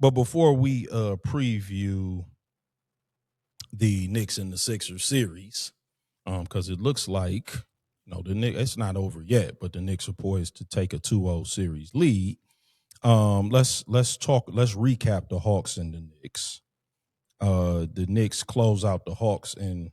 But before we preview the Knicks and the Sixers series, because it looks like the Knicks, it's not over yet, but the Knicks are poised to take a 2-0 series lead. Let's recap the Hawks and the Knicks. The Knicks close out the Hawks in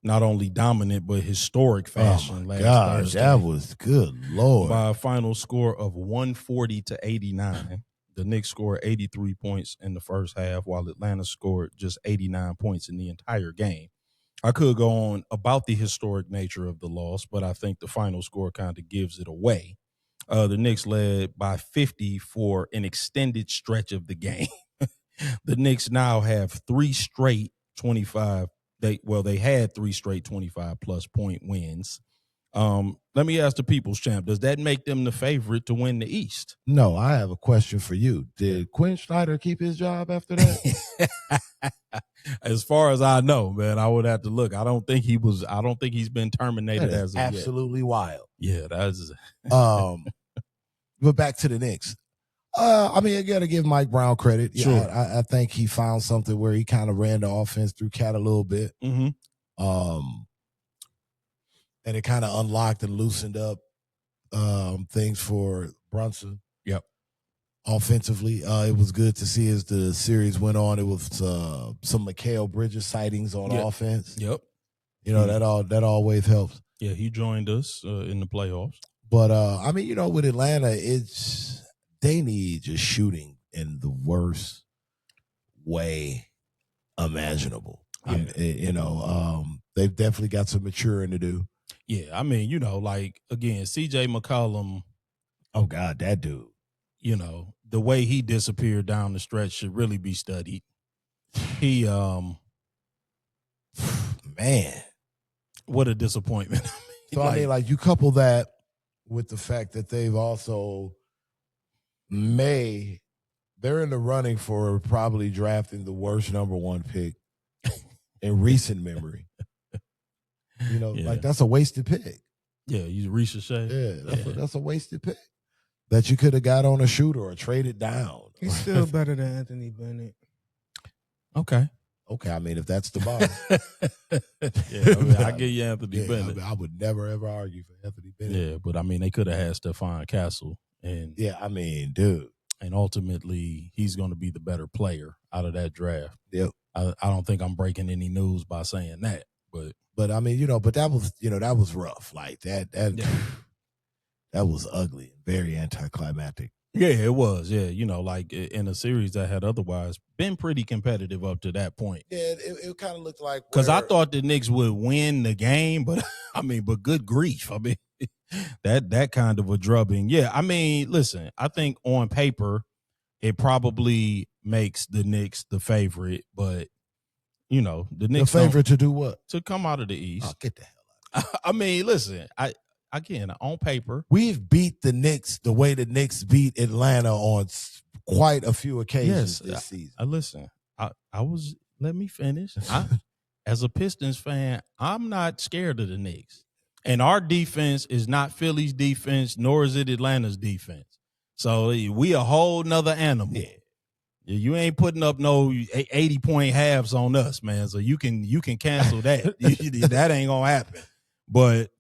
not only dominant but historic fashion. Oh my gosh, Thursday, that was good Lord. by a final score of 140-89. The Knicks scored 83 points in the first half, while Atlanta scored just 89 points in the entire game. I could go on about the historic nature of the loss, but I think the final score kind of gives it away. The Knicks led by 50 for an extended stretch of the game. The Knicks now have 3 straight 25. They had 3 straight 25-plus point wins. Let me ask the People's Champ, does that make them the favorite to win the East? No, I have a question for you. Did Quinn Snyder keep his job after that? As far as I know, man, I would have to look. I don't think he's been terminated as of yet. Absolutely wild. Yeah, that's but back to the Knicks. I mean, I got to give Mike Brown credit. Sure. Yeah, I think he found something where he kind of ran the offense through Cat a little bit. Mm-hmm. And it kind of unlocked and loosened up things for Brunson. Yep. Offensively, it was good to see as the series went on. It was some Mikal Bridges sightings on offense. Yep. That always helps. Yeah, he joined us in the playoffs. But I mean, with Atlanta, they need just shooting in the worst way imaginable. Yeah. They've definitely got some maturing to do. Yeah, I mean, again, CJ McCollum. Oh God, that dude. The way he disappeared down the stretch should really be studied. He, man, what a disappointment. So you couple that with the fact that they've also they're in the running for probably drafting the worst number 1 pick in recent memory. That's a wasted pick. Yeah, you ricochet. Yeah, that's a wasted pick that you could have got on a shooter or traded down. He's still better than Anthony Bennett. Okay. I mean, if that's the bar. I give you Anthony Bennett. I would never, ever argue for Anthony Bennett. Yeah, but I mean, they could have had Stephon Castle. And dude. And ultimately, he's going to be the better player out of that draft. Yep. I don't think I'm breaking any news by saying that. But I mean, but that was rough. Like that was ugly, very anticlimactic. Yeah, it was. Yeah, in a series that had otherwise been pretty competitive up to that point. Yeah, it kind of looked like because I thought the Knicks would win the game, but but good grief, I mean that kind of a drubbing. Yeah, I mean, listen, I think on paper it probably makes the Knicks the favorite, but the Knicks the favorite to do what? To come out of the East. Oh, get the hell out! I mean, listen, Again, on paper, we've beat the Knicks the way the Knicks beat Atlanta on quite a few occasions this season. Listen, let me finish. As a Pistons fan, I'm not scared of the Knicks. And our defense is not Philly's defense, nor is it Atlanta's defense. So we a whole nother animal. Yeah. You ain't putting up no 80-point halves on us, man. So you can cancel that. That ain't gonna happen. But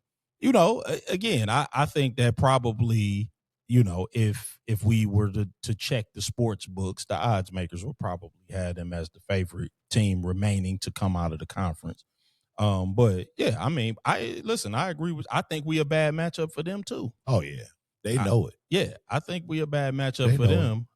again, I think that probably, if we were to check the sports books, the odds makers will probably have them as the favorite team remaining to come out of the conference. But yeah, I mean, I agree I think we a bad matchup for them too. Oh yeah. They know it. Yeah, I think we a bad matchup for them.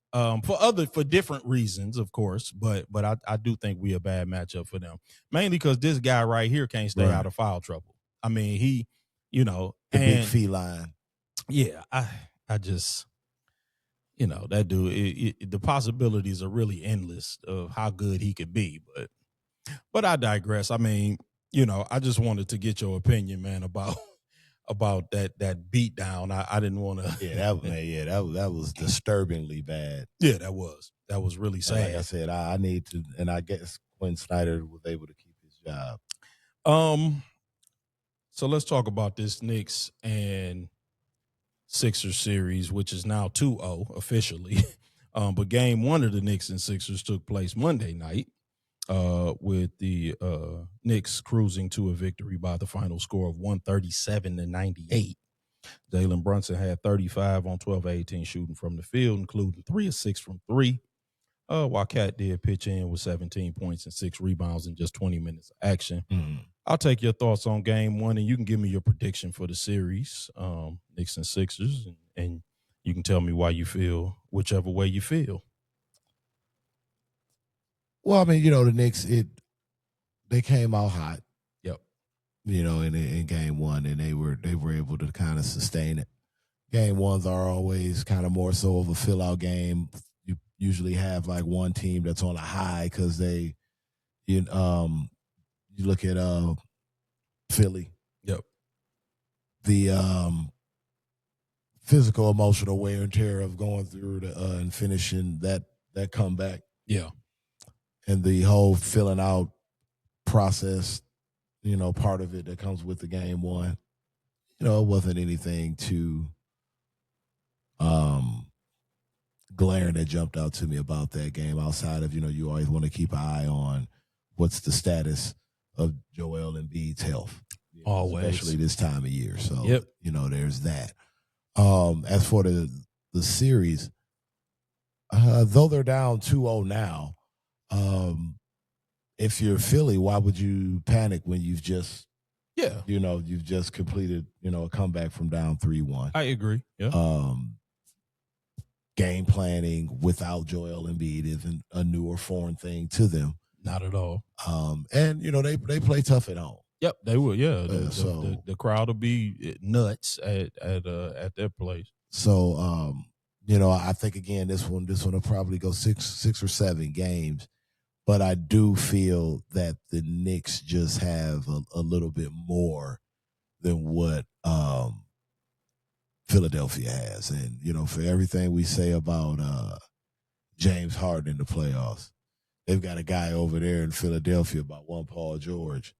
For different reasons, of course, but I do think we a bad matchup for them. Mainly because this guy right here can't stay out of foul trouble. I mean, he the big feline. Yeah, I just, that dude, the possibilities are really endless of how good he could be. But I digress. I mean, I just wanted to get your opinion, man, about that beat down. I didn't want to. Yeah, that was disturbingly bad. Yeah, that was really sad. Like I said, I need to, and I guess Quinn Snyder was able to keep his job. So let's talk about this Knicks and Sixers series, which is now 2-0 officially. But game one of the Knicks and Sixers took place Monday night with the Knicks cruising to a victory by the final score of 137-98. Jalen Brunson had 35 on 12 of 18 shooting from the field, including 3 of 6 from 3. While Cat did pitch in with 17 points and 6 rebounds in just 20 minutes of action. I'll take your thoughts on game one, and you can give me your prediction for the series, Knicks and Sixers, and you can tell me why you feel whichever way you feel. Well, I mean, the Knicks, they came out hot. Yep. In game one, and they were able to kind of sustain it. Game ones are always kind of more so of a fill-out game. You usually have like one team that's on a high because you look at Philly. Yep. The physical, emotional wear and tear of going through and finishing that comeback. Yeah. And the whole filling out process, part of it that comes with the game one. It wasn't anything too glaring that jumped out to me about that game outside of, you always want to keep an eye on what's the status of Joel Embiid's health. Always. Especially this time of year. So, yep. There's that. As for the series, though they're down 2-0 now, if you're Philly, why would you panic when you've just you've just completed, a comeback from down 3-1? I agree. Yeah. Game planning without Joel Embiid isn't a new or foreign thing to them. Not at all. And they play tough at home. Yep, they will. Yeah, the crowd will be nuts at their place. So I think again this one will probably go six or 7 games, but I do feel that the Knicks just have a little bit more than what Philadelphia has, and for everything we say about James Harden in the playoffs, they've got a guy over there in Philadelphia about one Paul George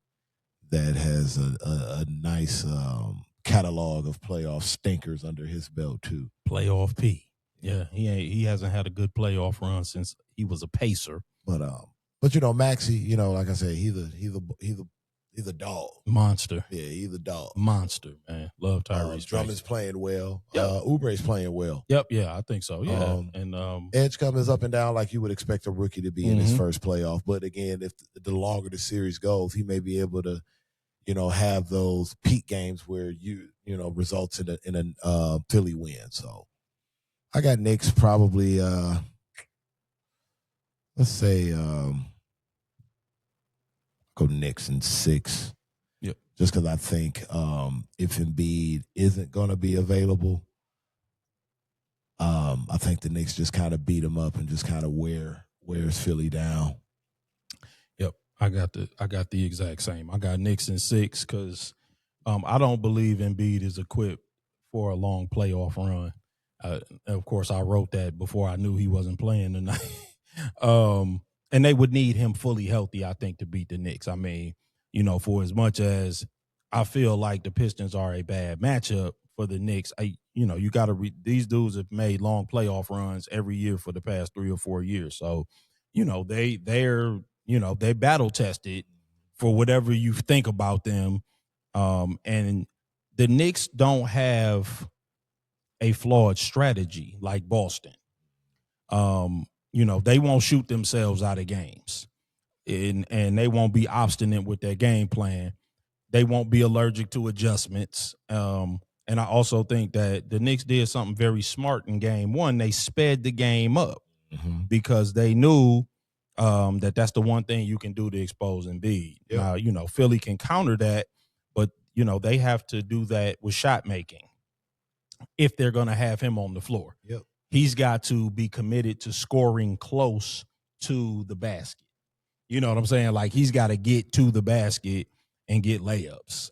that has a nice catalog of playoff stinkers under his belt too. Playoff P. Yeah, he hasn't had a good playoff run since he was a Pacer. But Maxey, like I said, he's a dog. Monster. Yeah, he's a dog. Monster, man. Love Tyrese. Drummond's playing well. Yep. Oubre's playing well. Yep, yeah, I think so. Yeah. Edge comes up and down like you would expect a rookie to be in his first playoff. But again, if the longer the series goes, he may be able to have those peak games where results in a Philly win. So I got Knicks probably let's say go Knicks in 6. Yep. Just because I think if Embiid isn't going to be available, I think the Knicks just kind of beat him up and just kind of wears Philly down. Yep. I got the exact same. I got Knicks in 6 because I don't believe Embiid is equipped for a long playoff run. Of course, I wrote that before I knew he wasn't playing tonight. And they would need him fully healthy, I think, to beat the Knicks. I mean, for as much as I feel like the Pistons are a bad matchup for the Knicks, you got to these dudes have made long playoff runs every year for the past 3 or 4 years. So, they battle tested for whatever you think about them. And the Knicks don't have a flawed strategy like Boston. They won't shoot themselves out of games, and they won't be obstinate with their game plan. They won't be allergic to adjustments. And I also think that the Knicks did something very smart in game one. They sped the game up because they knew that that's the one thing you can do to expose Embiid. Yep. Now, Philly can counter that, but, they have to do that with shot making if they're going to have him on the floor. Yep. He's got to be committed to scoring close to the basket. You know what I'm saying? Like, he's got to get to the basket and get layups.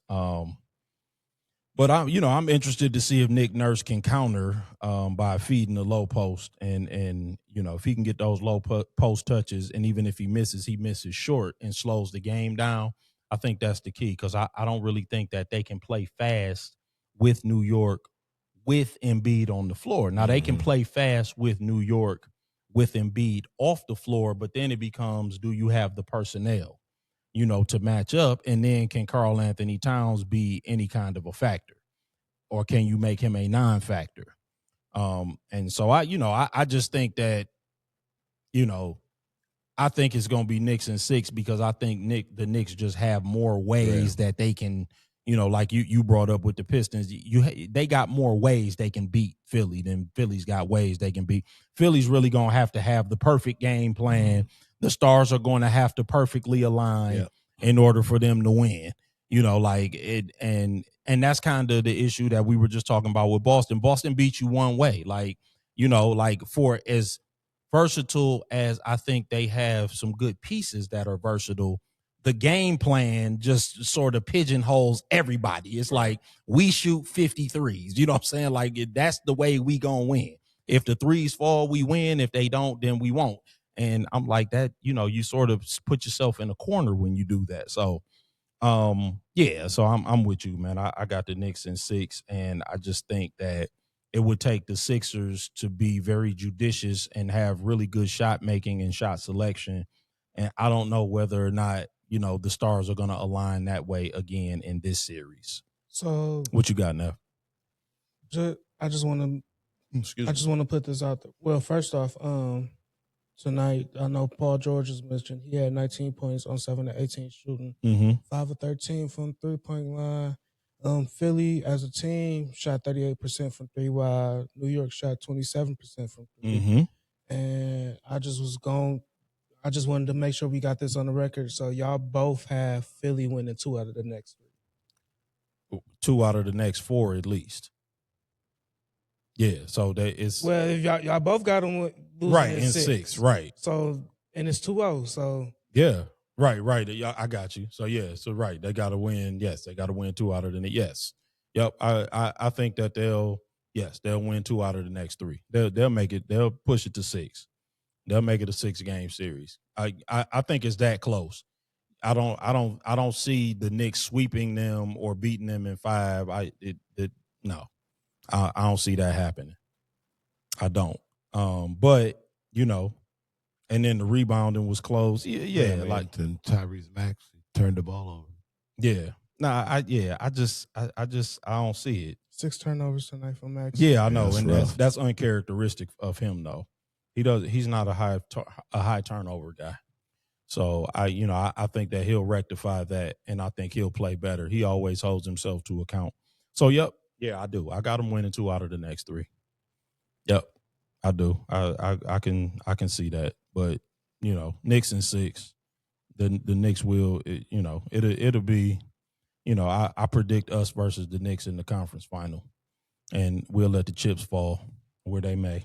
But I'm interested to see if Nick Nurse can counter by feeding the low post, and if he can get those low post touches, and even if he misses short and slows the game down. I think that's the key, because I don't really think that they can play fast with New York with Embiid on the floor. Now, they can play fast with New York with Embiid off the floor, but then it becomes, do you have the personnel, to match up? And then can Karl-Anthony Towns be any kind of a factor, or can you make him a non-factor? And so I just think that, I think it's going to be Knicks in 6 because I think the Knicks just have more ways that they can, like you brought up with the Pistons, they got more ways they can beat Philly than Philly's got ways they can beat. Philly's really going to have the perfect game plan. The stars are going to have to perfectly align in order for them to win. Like it, and that's kind of the issue that we were just talking about with Boston. Boston beat you one way, like for as versatile as I think they have some good pieces that are versatile, the game plan just sort of pigeonholes everybody. It's like we shoot 53s. You know what I'm saying? Like that's the way we gonna win. If the threes fall, we win. If they don't, then we won't. And I'm like that. You sort of put yourself in a corner when you do that. So, so I'm with you, man. I got the Knicks in 6, and I just think that it would take the Sixers to be very judicious and have really good shot making and shot selection. And I don't know whether or not, the stars are going to align that way again in this series. So what you got now? I just want to put this out there. Well, first off, tonight, I know Paul George has mentioned he had 19 points on 7 of 18 shooting, 5 of 13 from 3-point line. Philly as a team shot 38% from 3, while New York shot 27% from 3. And I just wanted to make sure we got this on the record. So y'all both have Philly winning 2 out of the next 3. 2 out of the next 4 at least. Yeah, so that is if y'all both got them losing right in 6, right? So and it's 2-0. So yeah, right. Yeah, I got you. So yeah, so right, they got to win. Yes, they got to win 2 out of the yes. Yep, I think that they'll win 2 out of the next 3. They'll make it. They'll push it to 6. They'll make it a 6-game series. I think it's that close. I don't see the Knicks sweeping them or beating them in 5. No. I don't see that happening. I don't. But and then the rebounding was close. Yeah, like Tyrese Maxey turned the ball over. Yeah. I don't see it. 6 turnovers tonight from Max. Yeah, I know, and that's uncharacteristic of him though. He's not a high turnover guy. So I think that he'll rectify that, and I think he'll play better. He always holds himself to account. So yep. Yeah, I do. I got him winning 2 out of the next 3. Yep, I do. I can see that. But Knicks in 6. The Knicks will. It'll be. I predict us versus the Knicks in the conference final, and we'll let the chips fall where they may.